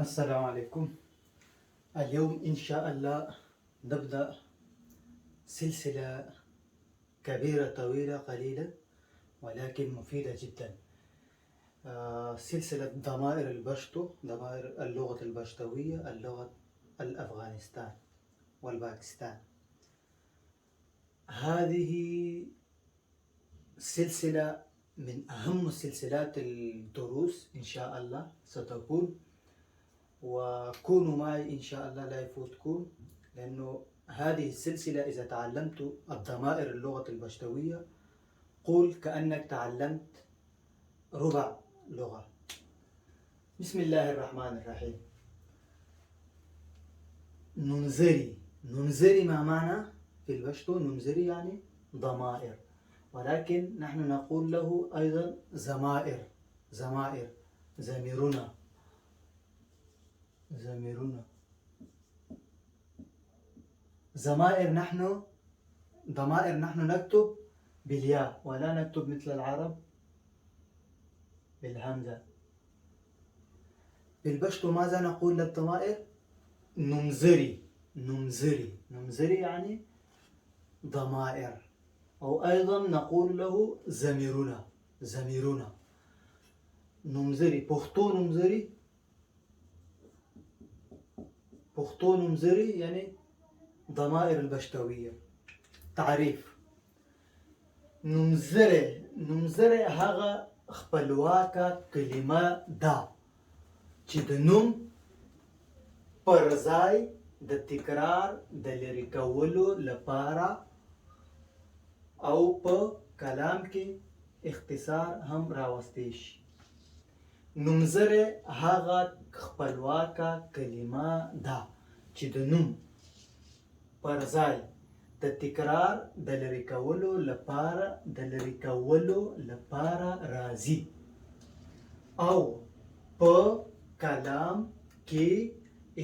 السلام عليكم. اليوم إن شاء الله نبدأ سلسلة كبيرة طويلة قليلة ولكن مفيدة جدا. سلسلة ضمائر البشتو، ضمائر اللغة البشتوية، اللغة الأفغانستان والباكستان. هذه سلسلة من أهم سلسلات الدروس إن شاء الله ستكون، وكونوا معي إن شاء الله لا يفوتكم، لأنه هذه السلسلة إذا تعلمت الضمائر اللغة البشتوية قول كأنك تعلمت ربع لغة. بسم الله الرحمن الرحيم. ننزري. ننزري ما معنى في البشتو؟ ننزري يعني ضمائر، ولكن نحن نقول له أيضا زمائر. زمائر، زميرنا، زميرنا. زمائر نحن، ضمائر نحن نكتب بالياء ولا نكتب مثل العرب بالهمزة. بالبشتو ماذا نقول للضمائر؟ نمزري. نمزري، نمزري يعني ضمائر، أو أيضا نقول له زميرنا، زميرنا. نمزري، بوختو نمزري، بوختو نمزري يعني ضمائر البشتوية. تعريف: نمزري. نمزري هغه خپلواکه کلمه ده چې د نوم پر ځای د تکرار د لرې کولو لپاره او په کلام کې اختصار هم راوستی شي. نومځری هغه خپلواکه کلمه ده چې د نوم پر ځای د تکرار د لرې کولو لپاره راځي او په کلام کې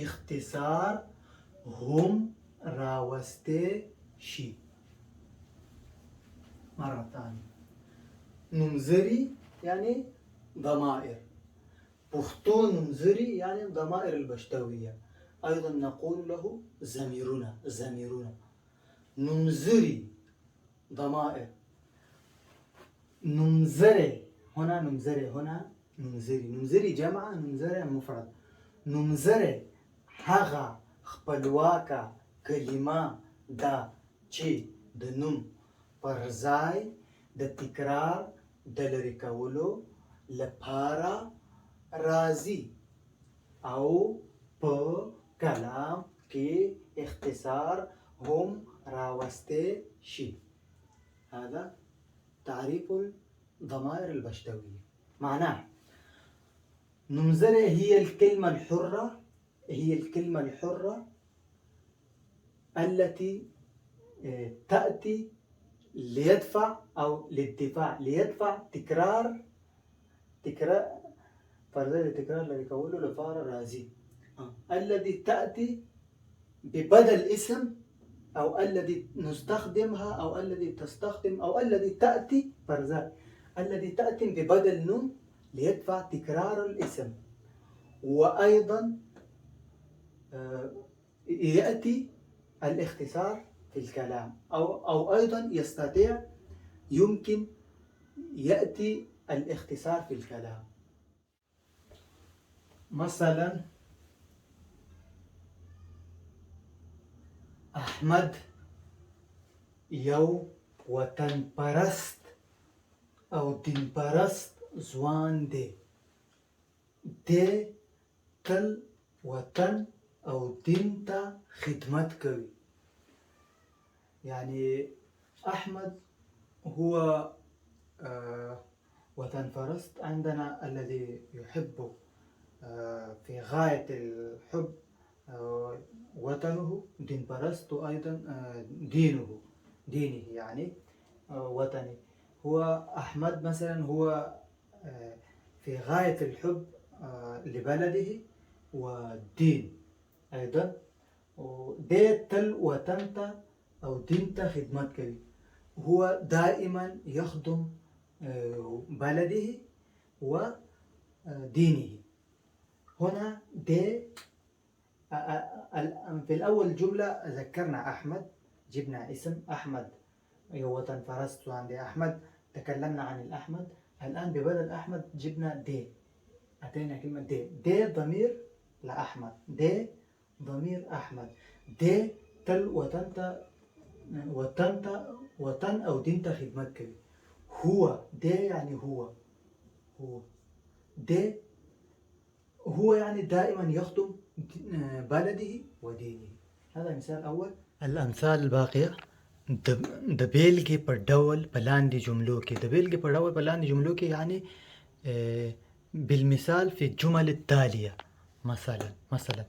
اختصار هم راوسته شي. مرة ثانية. نمزري يعني ضمائر، بوختو نمزري يعني ضمائر البشتوية، أيضا نقول له زميرنا، زميرنا. نمزري ضمائر. نمزري هنا، نمزري هنا، نمزري. نمزري جمع، نمزري مفرد. نمزري هغه خپلواکه کلمه ده چې د نوم پر ځای د تکرار د لرې کولو لپاره راځي او په کلام کې اختصار هم راوسته شي. هذا تعريف الضمائر البشتوية. معناه: نمزري هي الكلمة الحرة، هي الكلمة الحرة التي تأتي ليدفع أو للدفاع، ليدفع تكرار فرزي التكرار الذي يكونه لفار رازي، الذي تأتي ببدل اسم أو الذي نستخدمها أو الذي تستخدم أو الذي تأتي فرزي الذي تأتي ببدل نون ليدفع تكرار الاسم، وأيضا يأتي الاختصار في الكلام أو أيضا يمكن يأتي الاختصار في الكلام. مثلا أحمد يو وطن پرست او دین پرست ځوان دی. دی تل وطن او دین ته خدمت کوي. يعني أحمد هو وطن پرست عندنا، الذي يحب في غاية الحب وطنه. دين پرست أيضا دينه يعني وطني. هو أحمد مثلا هو في غاية الحب لبلده والدين أيضا، ودي تل وطنتا أو دينتا خدمت كوي. هو دائما يخدم بلده ودينه. هنا دي في الأول جملة ذكرنا أحمد، جبنا اسم أحمد، وطن فرست عندي أحمد، تكلمنا عن الأحمد. الآن ببدل أحمد جبنا دي، أتينا كلمة دي ضمير لأحمد، دي ضمير أحمد، دي تل وتن أو دينت خدمتك. هو دي يعني هو دي هو يعني دائما يخدم بلده ودينه. هذا مثال أول. الأمثال الباقية دبيلجي بردول بلاندي جملوكي. دبيلجي بردول بلاندي جملوكي يعني بالمثال في الجمل التالية. مثلا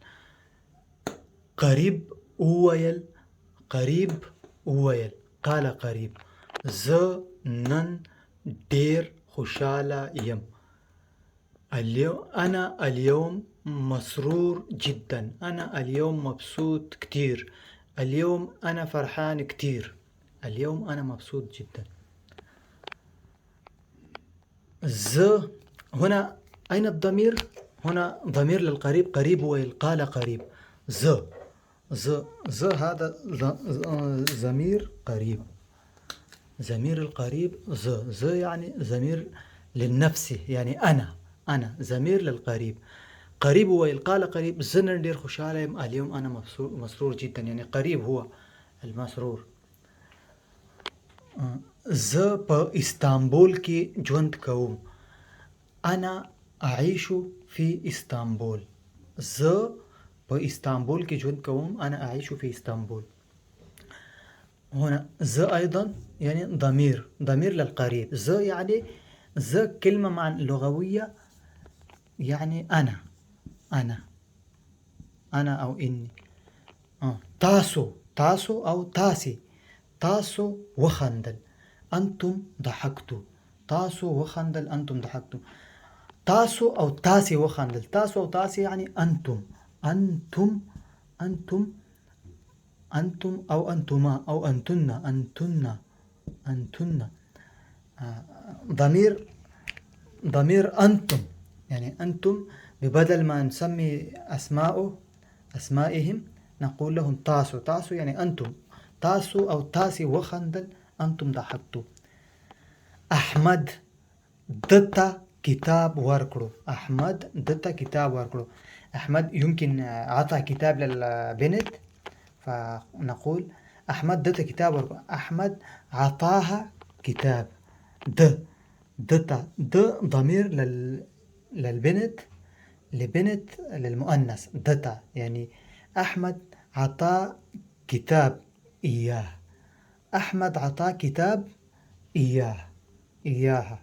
قريب أويل، قريب أويل، قال قريب ز نن دير خشالة يم. أنا اليوم مسرور جدا، أنا اليوم مبسوط كتير، اليوم أنا فرحان كتير، اليوم أنا مبسوط جدا. هنا أين الضمير؟ هنا ضمير للقريب، قريب وقال قريب. هذا ضمير قريب، ضمير القريب يعني ضمير للنفس، يعني أنا ضمير للقريب. قريب وقال قريب ندير خشالة اليوم أنا مسرور جدا، يعني قريب هو المسرور. اسطنبول كي جوند كوم، أنا أعيش في اسطنبول. اسطنبول كي جوند كوم، أنا أعيش في اسطنبول. هنا أيضا يعني ضمير للقريب. يعني كلمة مع لغوية، يعني أنا أو إني. تاسو أو تاسي، تاسو وخندل أنتم ضحكتوا، تاسو وخندل أنتم ضحكتوا. تاسو أو تاسي وخندل، تاسو أو تاسي يعني أنتم أو أنتما أو أنتن. ضمير أنتم، يعني أنتم ببدل ما نسمي أسمائهم نقول لهم تاسو يعني أنتم، تاسو أو تاسي وخندل أنتم ضحكتوا. أحمد دتا كتاب ورقلو، أحمد دتا كتاب ورقلو. أحمد يمكن عطى كتاب للبنت، فنقول أحمد دتا كتاب ورقلو، أحمد عطاها كتاب. دتا ضمير للبنت، لبنت للمؤنث دتا، يعني أحمد عطى كتاب إياه، أحمد عطى كتاب إياها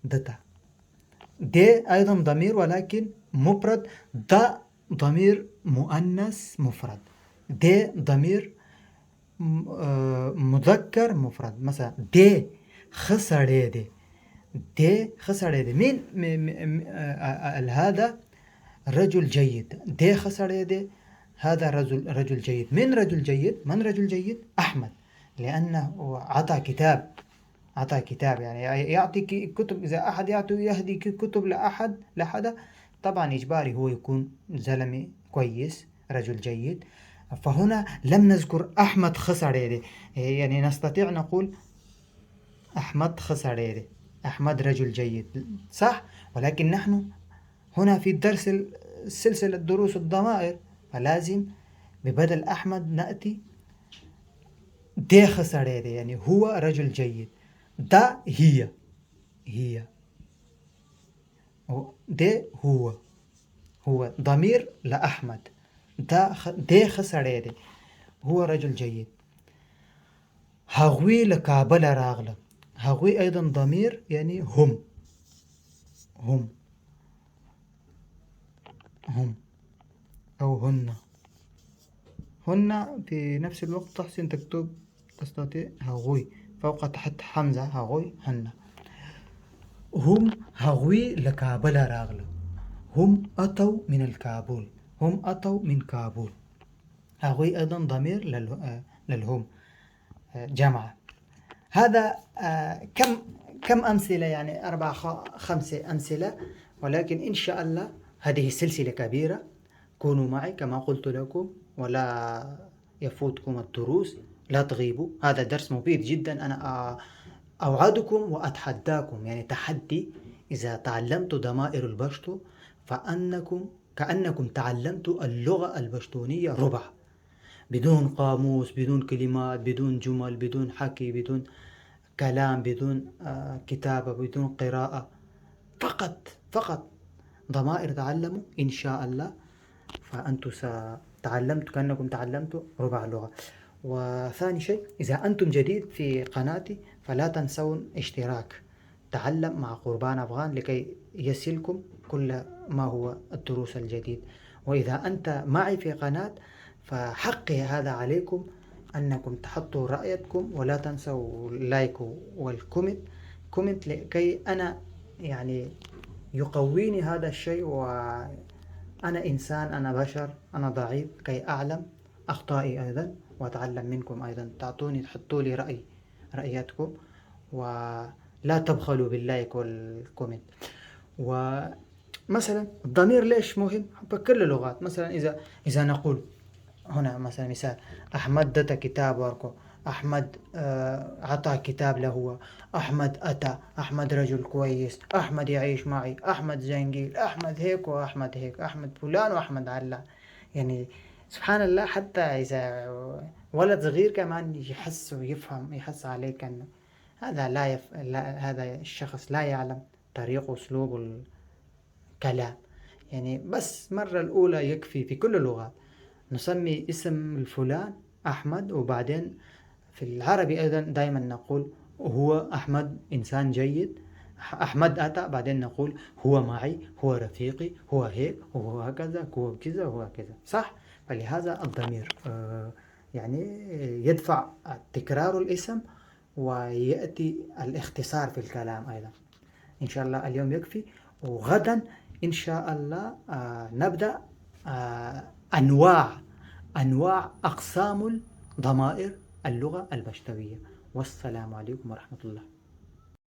دتا. دي أيضا ضمير ولكن مفرد، دا ضمير مؤنث مفرد، دي ضمير مذكر مفرد. مثلا دي خسري دي خسري مين هذا رجل جيد، دي خسري هذا رجل جيد. من رجل جيد؟ من رجل جيد؟ أحمد، لأنه عطى كتاب يعني يعطي كتب. إذا أحد يهدي كتب لأحد طبعا إجباري هو يكون زلمة كويس، رجل جيد. فهنا لم نذكر أحمد خسر، يعني نستطيع نقول أحمد خسر، أحمد رجل جيد، صح؟ ولكن نحن هنا في الدرس سلسلة دروس الضمائر، فلازم ببدل أحمد نأتي دي خسر، يعني هو رجل جيد. دا هي دي هو ضمير لأحمد، دي خسر هو رجل جيد. هغوي لكابل راغلة، هغوي أيضا ضمير يعني هم أو هن في نفس الوقت تحسن تستطيع هغوي فوق تحت حمزة، هغوي هن. هم هغوي لكابل راغلة، هم أتوا من الكابول، هم أتوا من كابول. هغوي أيضا ضمير للهم جمع. هذا كم أمثلة، يعني 4-5 أمثلة، ولكن إن شاء الله هذه سلسلة كبيرة، كونوا معي كما قلت لكم ولا يفوتكم الدروس، لا تغيبوا. هذا درس مفيد جدا، أنا أوعدكم وأتحداكم، يعني تحدي. إذا تعلمت ضمائر البشتو كأنكم تعلمتوا اللغة البشتونية ربع، بدون قاموس، بدون كلمات، بدون جمل، بدون حكي، بدون كلام، بدون كتابة، بدون قراءة، فقط ضمائر تعلموا إن شاء الله. فأنتم ستعلمتوا كأنكم تعلمتوا ربع لغة. وثاني شيء، إذا أنتم جديد في قناتي فلا تنسون اشتراك تعلم مع قربان أفغان لكي يصلكم كل ما هو الدروس الجديد. وإذا أنت معي في قناة فحقي هذا عليكم أنكم تحطوا رأيكم، ولا تنسوا اللايك والكومنت لكي أنا يعني يقويني هذا الشيء، وأنا إنسان، أنا بشر، أنا ضعيف، كي أعلم أخطائي أيضا وأتعلم منكم أيضا. تحطوا لي رأياتكم، ولا تبخلوا باللايك والكومنت. ومثلا الضمير ليش مهم بكل اللغات؟ مثلا إذا نقول هنا مثلا مثال، أحمد دتا كتاب وركو، أحمد عطى كتاب له، أحمد أتى، أحمد رجل كويس، أحمد يعيش معي، أحمد زنجيل، أحمد هيك وأحمد هيك، أحمد فلان وأحمد علان. يعني سبحان الله، حتى إذا ولد صغير كمان يحس ويفهم، يحس عليك أنه هذا هذا الشخص لا يعلم طريق وأسلوب الكلام. يعني بس مرة الأولى يكفي في كل اللغات نسمي اسم الفلان أحمد، وبعدين في العربي أيضا دائما نقول هو أحمد إنسان جيد، أحمد أتى، بعدين نقول هو معي، هو رفيقي، هو هيك، هو هكذا، هو كذا، هو كذا، صح؟ فلهذا الضمير يعني يدفع تكرار الاسم، ويأتي الاختصار في الكلام أيضا. إن شاء الله اليوم يكفي، وغدا إن شاء الله نبدأ أنواع أقسام ضمائر اللغة البشتوية. والسلام عليكم ورحمة الله.